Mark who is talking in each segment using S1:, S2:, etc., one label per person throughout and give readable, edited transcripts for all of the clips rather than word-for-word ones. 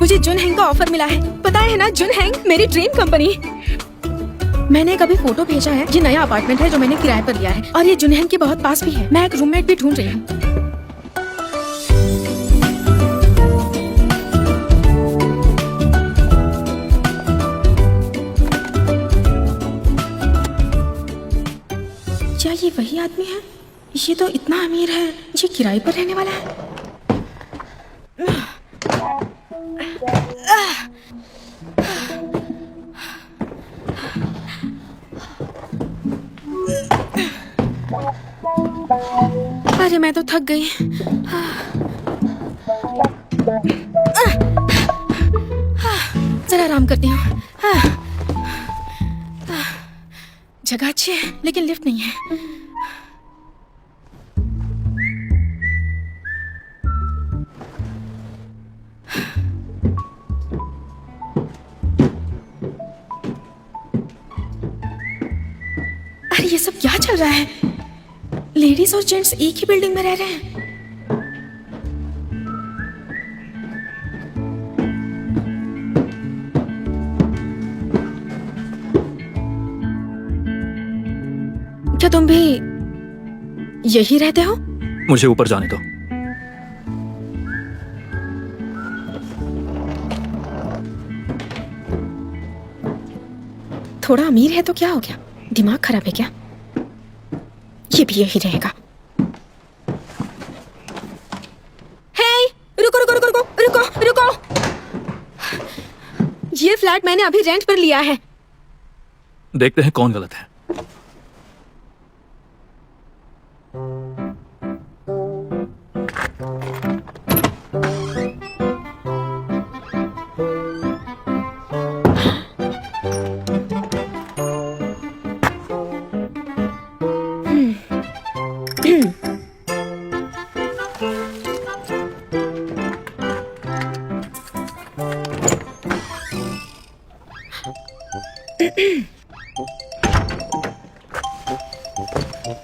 S1: मुझे जुनहेंग का ऑफर मिला है। पता है ना, जुनहेंग मेरी ड्रीम कंपनी। मैंने एक अभी फोटो भेजा है। ये नया अपार्टमेंट है जो मैंने किराए पर लिया है और ये जुनहेंग के बहुत पास भी है। मैं एक रूममेट भी ढूंढ रही हूँ। क्या ये वही आदमी है? ये तो इतना अमीर है, ये किराए पर रहने वाला है। अरे मैं तो थक गई। जरा आराम करती हूँ। जगह अच्छी है लेकिन लिफ्ट नहीं है। अरे ये सब क्या चल रहा है? लेडीज और जेंट्स एक ही बिल्डिंग में रह रहे हैं। क्या तुम भी यही रहते हो?
S2: मुझे ऊपर जाने दो।
S1: थोड़ा अमीर है तो क्या हो गया? दिमाग खराब है क्या? ये भी यही रहेगा। हे, रुको रुको रुको रुको रुको रुको। ये फ्लैट मैंने अभी रेंट पर लिया है।
S2: देखते हैं कौन गलत है।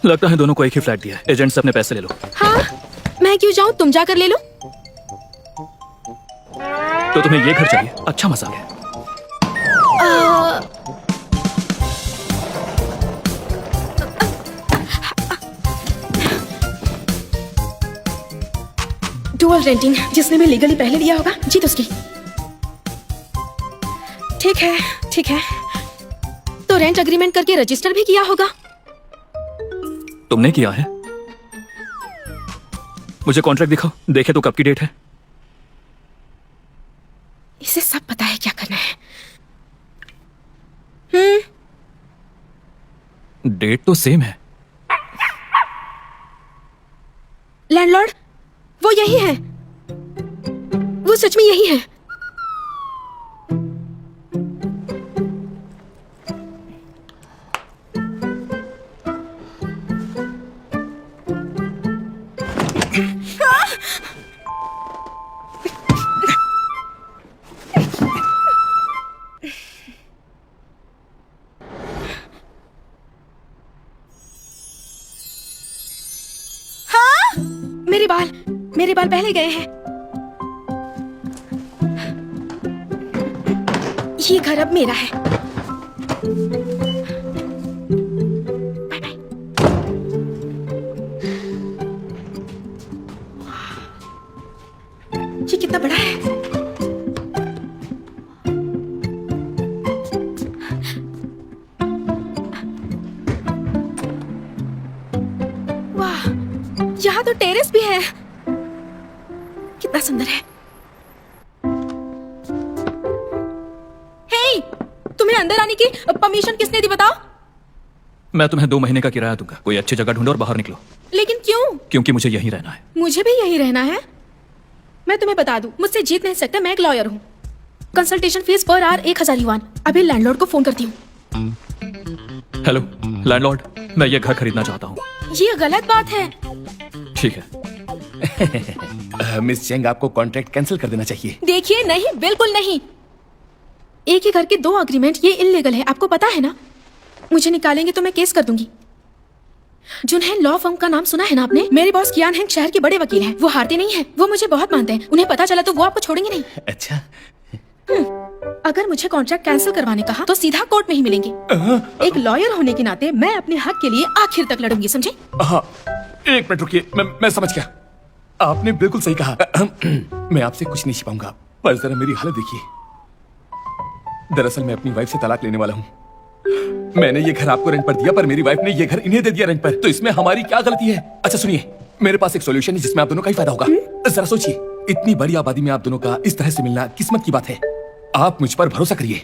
S2: लगता है दोनों को एक ही फ्लैट दिया है। एजेंट से अपने पैसे ले लो।
S1: हाँ, मैं क्यों जाऊं? तुम जाकर ले लो।
S2: तो तुम्हें ये घर चाहिए? अच्छा मजाक है। डुअल रेंटिंग, जिसने भी लीगली पहले लिया होगा जीत उसकी। ठीक है ठीक है, तो रेंट एग्रीमेंट करके रजिस्टर भी किया होगा। तुमने किया है? मुझे कॉन्ट्रैक्ट दिखाओ, देखे तो कब की डेट है।
S1: इसे सब पता है क्या करना है।
S2: डेट तो सेम है।
S1: लैंडलॉर्ड, वो यही है। वो सच में यही है। मेरे बाल पहले गए हैं। ये घर अब मेरा है। Bye bye. ये कितना बड़ा है। वाह, यहाँ तो टेरेस भी है। कितना सुंदर है। हे, तुम्हें अंदर आने की परमिशन किसने दी बताओ?
S2: मैं तुम्हें 2 महीने का किराया दूंगा। कोई अच्छी जगह ढूंढो और बाहर निकलो।
S1: लेकिन क्यों?
S2: क्योंकि मुझे यहीं रहना है।
S1: मुझे भी यहीं रहना है। मैं तुम्हें बता दूं, मुझसे जीत नहीं सकते। मैं एक लॉयर हूँ। Consultation fees per hour 1000 yuan. अभी लैंडलॉर्ड को फोन करती हूँ।
S2: हेलो लैंडलॉर्ड, मैं ये घर खरीदना चाहता हूँ।
S1: ये गलत बात है।
S2: ठीक है।
S3: मिस चेंग, आपको कॉन्ट्रैक्ट कैंसिल कर देना चाहिए।
S1: देखिए, नहीं, बिल्कुल नहीं। एक ही घर के 2 अग्रीमेंट, ये इल्लीगल है। आपको पता है ना? मुझे निकालेंगे तो मैं केस कर दूंगी। जुनहैन लॉ फर्म का नाम सुना है ना आपने? मेरे बॉस कियान हेंग शहर के बड़े वकील हैं। वो हारते नहीं हैं। वो मुझे बहुत मानते हैं। उन्हें पता चला तो वो आपको छोड़ेंगे नहीं।
S3: अच्छा।
S1: अगर मुझे कॉन्ट्रैक्ट कैंसिल करवाने कहा तो सीधा कोर्ट में ही मिलेंगे। एक लॉयर होने के नाते मैं अपने हक के लिए आखिर तक लड़ूंगी, समझे?
S3: हाँ, एक मिनट रुकिए, मैं समझ गया। आपने बिल्कुल सही कहा। मैं आपसे कुछ नहीं छिपाऊंगा, पर जरा मेरी हालत देखिए। दरअसल मैं अपनी वाइफ से तलाक लेने वाला हूँ। मैंने ये घर आपको रेंट पर दिया, पर मेरी वाइफ ने ये घर इन्हें दे दिया रेंट पर। तो इसमें हमारी क्या गलती है? अच्छा सुनिए, मेरे पास एक सॉल्यूशन है जिसमें आप दोनों का ही फायदा होगा। जरा सोचिए, इतनी बड़ी आबादी में आप दोनों का इस तरह से मिलना किस्मत की बात है। आप मुझ पर भरोसा करिए।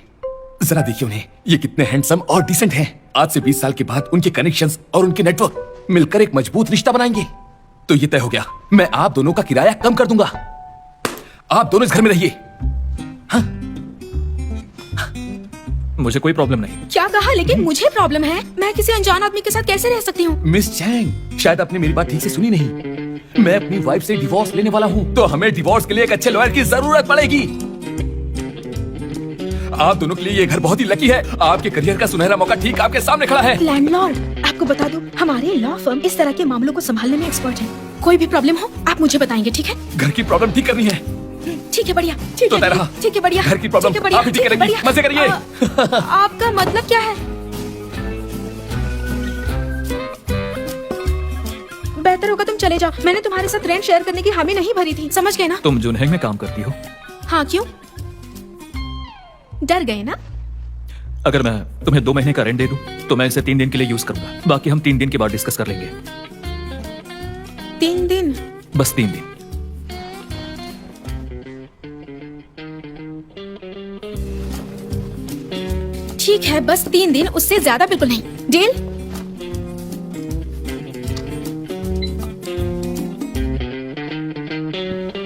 S3: जरा देखिए उन्हें, ये कितने हैंडसम और डिसेंट हैं। आज से 20 साल के बाद उनके कनेक्शंस और उनके नेटवर्क मिलकर एक मजबूत रिश्ता बनाएंगे। तो ये तय हो गया, मैं आप दोनों का किराया कम कर दूंगा। आप दोनों इस घर में रहिए।
S2: मुझे कोई प्रॉब्लम नहीं।
S1: क्या कहा? लेकिन मुझे प्रॉब्लम है। मैं किसी अनजान आदमी के साथ कैसे रह सकती हूँ?
S3: मिस चैंग, शायद आपने मेरी बात ठीक से सुनी नहीं। मैं अपनी वाइफ से डिवोर्स लेने वाला हूँ, तो हमें डिवोर्स के लिए एक अच्छे लॉयर की जरूरत पड़ेगी। आप दोनों के लिए ये घर बहुत ही लकी है। आपके करियर का सुनहरा मौका ठीक आपके सामने खड़ा है।
S1: लैंडलॉर्ड, आपको बता दूं, हमारे लॉ फर्म इस तरह के मामलों को संभालने में एक्सपर्ट है। कोई भी प्रॉब्लम हो आप मुझे बताएंगे, ठीक है?
S3: घर की प्रॉब्लम ठीक करनी है।
S1: ठीक है, बढ़िया। ठीक
S3: तो
S1: है,
S3: तय रहा।
S1: ठीक है, बढ़िया।
S3: घर की प्रॉब्लम
S1: ठीक है, बढ़िया,
S3: आप ही ठीक
S1: ठीक है,
S3: करेंगी।
S1: बढ़िया।
S3: मजे करिए।
S1: आपका मतलब क्या है? बेहतर होगा तुम चले जाओ। मैंने तुम्हारे साथ रेंट शेयर करने की हामी नहीं भरी थी, समझ गए ना?
S2: तुम जुनहेंग में काम करती हो?
S1: हाँ, क्यों? डर गए ना?
S2: अगर मैं तुम्हें 2 महीने का रेंट दे दूं तो मैं इसे 3 दिन के लिए यूज करूंगा। बाकी हम 3 दिन के बाद डिस्कस कर लेंगे।
S1: 3 दिन?
S2: बस 3 दिन।
S1: ठीक है, बस 3 दिन, उससे ज्यादा बिल्कुल नहीं। डील?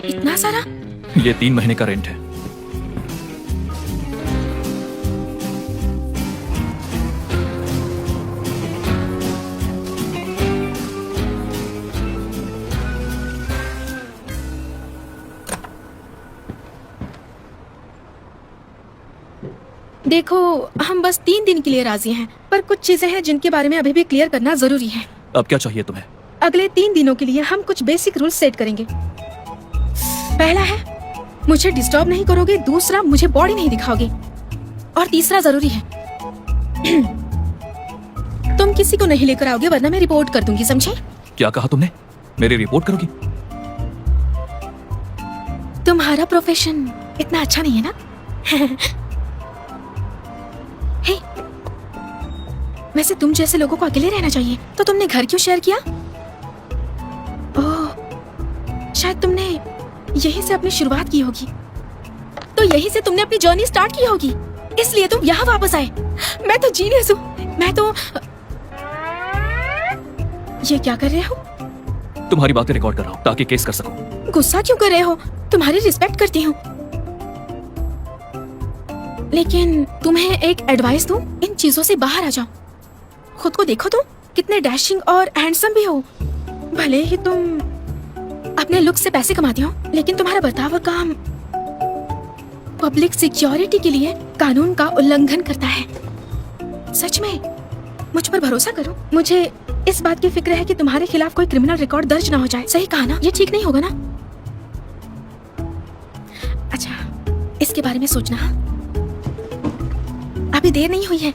S1: इतना सारा?
S2: ये 3 महीने का रेंट है।
S1: देखो, हम बस 3 दिन के लिए राजी हैं, पर कुछ चीजें हैं जिनके बारे में अभी भी क्लियर करना जरूरी है।
S2: अब क्या चाहिए तुम्हें?
S1: अगले 3 दिनों के लिए हम कुछ बेसिक रूल्स सेट करेंगे। पहला है, मुझे डिस्टर्ब नहीं करोगे। दूसरा, मुझे बॉडी नहीं दिखाओगे। और तीसरा जरूरी है, तुम किसी को नहीं लेकर आओगे, वरना मैं रिपोर्ट कर दूंगी, समझे?
S2: क्या कहा तुमने? मेरी रिपोर्ट करोगी?
S1: तुम्हारा प्रोफेशन इतना अच्छा नहीं है ना? हे, वैसे तुम जैसे लोगों को अकेले रहना चाहिए, तो तुमने घर क्यों शेयर किया? ओह, शायद तुमने यहीं से अपनी शुरुआत की होगी। तो यहीं से तुमने अपनी जर्नी स्टार्ट की होगी, इसलिए तुम यहाँ वापस आए। मैं तो जीनियस हूँ। मैं तो ये क्या कर रहे हो?
S2: तुम्हारी बातें रिकॉर्ड कर रहा हूँ ताकि केस कर सकूं।
S1: गुस्सा क्यों कर रहे हो? तुम्हारी रिस्पेक्ट करती हूँ। लेकिन तुम्हें एक एडवाइस दूं, इन चीजों से बाहर आ जाओ। खुद को देखो, तुम कितने डैशिंग और हैंडसम भी हो। भले ही तुम अपने लुक से पैसे कमाती हो, लेकिन तुम्हारा बर्ताव काम पब्लिक सिक्योरिटी के लिए कानून का उल्लंघन करता है। सच में मुझ पर भरोसा करो। मुझे इस बात की फिक्र है कि तुम्हारे खिलाफ कोई क्रिमिनल रिकॉर्ड दर्ज ना हो जाए। सही कहा ना? ये ठीक नहीं होगा ना? अच्छा, इसके बारे में सोचना। अभी देर नहीं हुई है।